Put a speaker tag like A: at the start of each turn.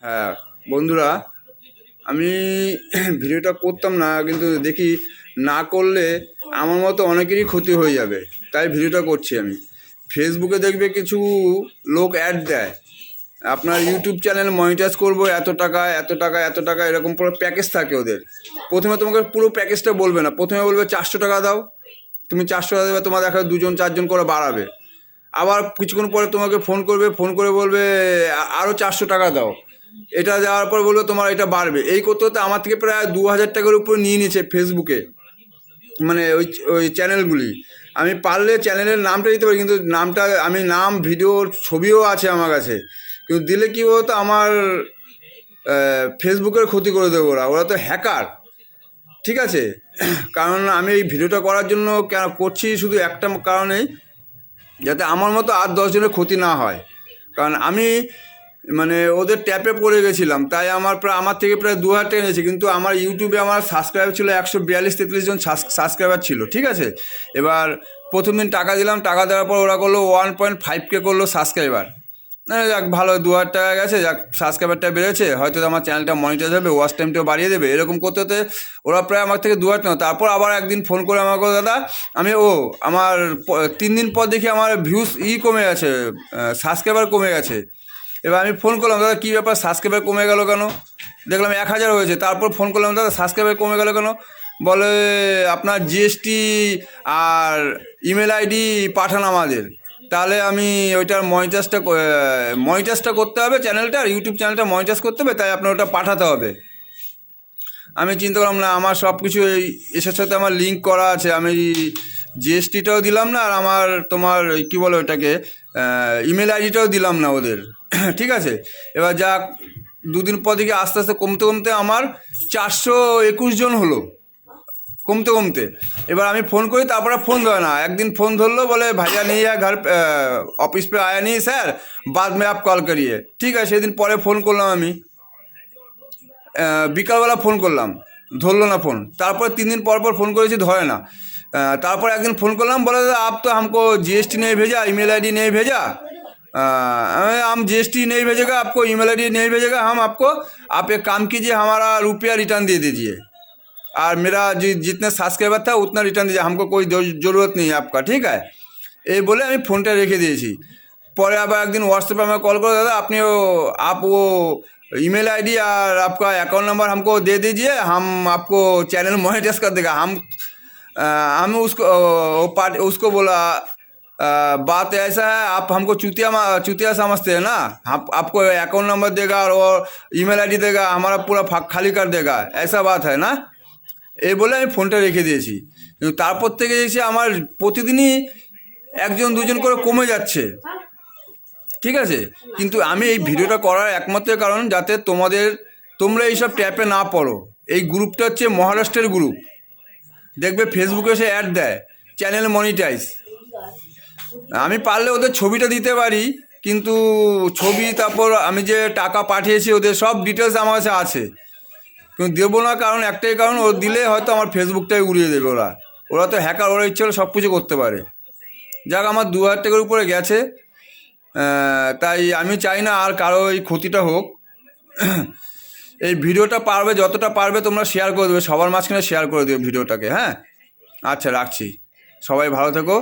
A: হ্যাঁ বন্ধুরা, আমি ভিডিওটা করতাম না, কিন্তু দেখি না করলে আমার মতো অনেকেরই ক্ষতি হয়ে যাবে, তাই ভিডিওটা করছি। আমি ফেসবুকে দেখবে কিছু লোক অ্যাড দেয়, আপনার ইউটিউব চ্যানেল মনিটাইজ করবো এত টাকা এত টাকা এত টাকা, এরকম পুরো প্যাকেজ থাকে ওদের। প্রথমে তোমাকে পুরো প্যাকেজটা বলবে না, প্রথমে বলবে 400 টাকা দাও, তুমি 400 টাকা দেবে, তোমার দেখা 2জন 4জন করে বাড়াবে। আবার কিছুক্ষণ পরে তোমাকে ফোন করবে, ফোন করে বলবে আরও 400 টাকা দাও, এটা দেওয়ার পর বললো তোমার এটা বাড়বে। এই করতে করতে আমার থেকে প্রায় 2000 টাকার উপর নিয়ে নিয়েছে ফেসবুকে, মানে ওই ওই চ্যানেলগুলি। আমি পারলে চ্যানেলের নামটা দিতে পারি, কিন্তু নামটা আমি নাম ভিডিও ছবিও আছে আমার কাছে, কিন্তু দিলে কী বলতো আমার ফেসবুকের ক্ষতি করে দেবো। ওরা ওরা তো হ্যাকার, ঠিক আছে। কারণ আমি এই ভিডিওটা করার জন্য কেন করছি, শুধু একটা কারণেই, যাতে আমার মতো আর 10 জনের ক্ষতি না হয়। কারণ আমি মানে ওদের ট্যাপে পড়ে গেছিলাম, তাই আমার থেকে প্রায় 2000 টাকা নিয়েছে। কিন্তু আমার ইউটিউবে আমার সাবস্ক্রাইবার ছিল 142-43 জন সাবস্ক্রাইবার ছিল, ঠিক আছে। এবার প্রথম দিন টাকা দিলাম, টাকা দেওয়ার পর ওরা করলো 1.5K করলো সাবস্ক্রাইবার। যাক ভালো, 2000 টাকা গেছে, যাক সাবস্ক্রাইবারটা বেড়েছে, হয়তো আমার চ্যানেলটা মনিটাইজ হবে, ওয়াচ টাইমটাও বাড়িয়ে দেবে। এরকম করতে হতে ওরা প্রায় আমার থেকে 2000 টাকা। তারপর আবার একদিন ফোন করে আমাকে, দাদা আমি আমার 3 দিন পর দেখি আমার ভিউজ কমে গেছে, সাবস্ক্রাইবার কমে গেছে। এবার আমি ফোন করলাম, দাদা কী ব্যাপার, সাবস্ক্রাইবার কমে গেল কেন? দেখলাম 1000 হয়েছে। তারপর ফোন করলাম, দাদা সাবস্ক্রাইবার কমে গেল কেন? বলে আপনার জিএসটি আর ইমেল আইডি পাঠান আমাদের, তাহলে আমি ওইটার মনিটাইজটা করতে হবে, চ্যানেলটা ইউটিউব চ্যানেলটা মনিটাইজ করতে হবে, তাই আপনার ওটা পাঠাতে হবে। আমি চিন্তা করলাম না, আমার সব কিছু এসের সাথে আমার লিঙ্ক করা আছে, আমি জিএসটিটাও দিলাম না, আর আমার তোমার কী বলো ওটাকে ইমেল আইডিটাও দিলাম না ওদের, ঠিক আছে। এবার যাক 2 দিন পর দিকে আস্তে আস্তে কমতে কমতে আমার 421 জন হলো, কমতে কমতে। এবার আমি ফোন করি, তারপরে ফোন ধরে না। একদিন ফোন ধরলো, বলে ভাইয়া नहीं है घर, ऑफिस पे आया नहीं স্যার, बाद में आप कॉल करिए। ঠিক আছে, সেদিন পরে ফোন করলাম আমি, বিকালবেলা ফোন করলাম, ধরলো না ফোন। তারপর 3 দিন পর পর ফোন করেছি, ধরে না। তারপর একদিন ফোন করলাম, বলে दादा आप तो हमको जीएसटी नहीं भेजा, ईमेल आईडी नहीं भेजा। हम जीएसटी नहीं भेजेगा आपको, ईमेल आईडी नहीं भेजेगा, हम आपको, आप एक काम कीजिए, हमारा रुपया रिटर्न दे दीजिए, और मेरा जितने सब्सक्राइबर था उतना रिटर्न दीजिए, हमको कोई ज़रूरत नहीं है आपका, ठीक है। এই বলে আমি ফোনটা রেখে দিয়েছি। পরে আবার একদিন হোয়াটসঅ্যাপে আমাকে कॉल करो, दादा আপনি आप वो ईमेल आईडी और आपका अकाउंट नंबर हमको दे दीजिए, हम आपको चैनल मोनेटाइज कर देगा। हम उसको बोला बात ऐसा है, आप हमको चूतिया समझते हैं ना, हम आपको अकाउंट नंबर देगा और ईमेल आईडी देगा, हमारा पूरा खाली कर देगा, ऐसा बात है ना। এই বলে আমি ফোনটা রেখে দিয়েছি। কিন্তু তারপর থেকে দেখছি আমার প্রতিদিনই 1জন 2জন করে কমে যাচ্ছে, ঠিক আছে। কিন্তু আমি এই ভিডিওটা করার একমাত্র কারণ, যাতে তোমরা এইসব ট্যাপে না পড়ো। এই গ্রুপটা হচ্ছে মহারাষ্ট্রের গ্রুপ, দেখবে ফেসবুকে সে অ্যাড দেয় চ্যানেল মনিটাইজ। আমি পারলে ওদের ছবিটা দিতে পারি, কিন্তু ছবি, তারপর আমি যে টাকা পাঠিয়েছি ওদের সব ডিটেলস আমার কাছে আছে, কিন্তু দেবো না। কারণ একটাই কারণ, ও দিলে হয়তো আমার ফেসবুকটাই উড়িয়ে দেবে। ওরা তো হ্যাকার, ওরা ইচ্ছে হলে সব কিছু করতে পারে। যাক আমার 2000 টাকার উপরে গেছে, তাই আমি চাই না আর কারো এই ক্ষতিটা হোক। এই ভিডিওটা পারবে, যতটা পারবে তোমরা শেয়ার করে দেবে, সবার মাঝখানে শেয়ার করে দেবে ভিডিওটাকে, হ্যাঁ। আচ্ছা রাখছি, সবাই ভালো থেকো।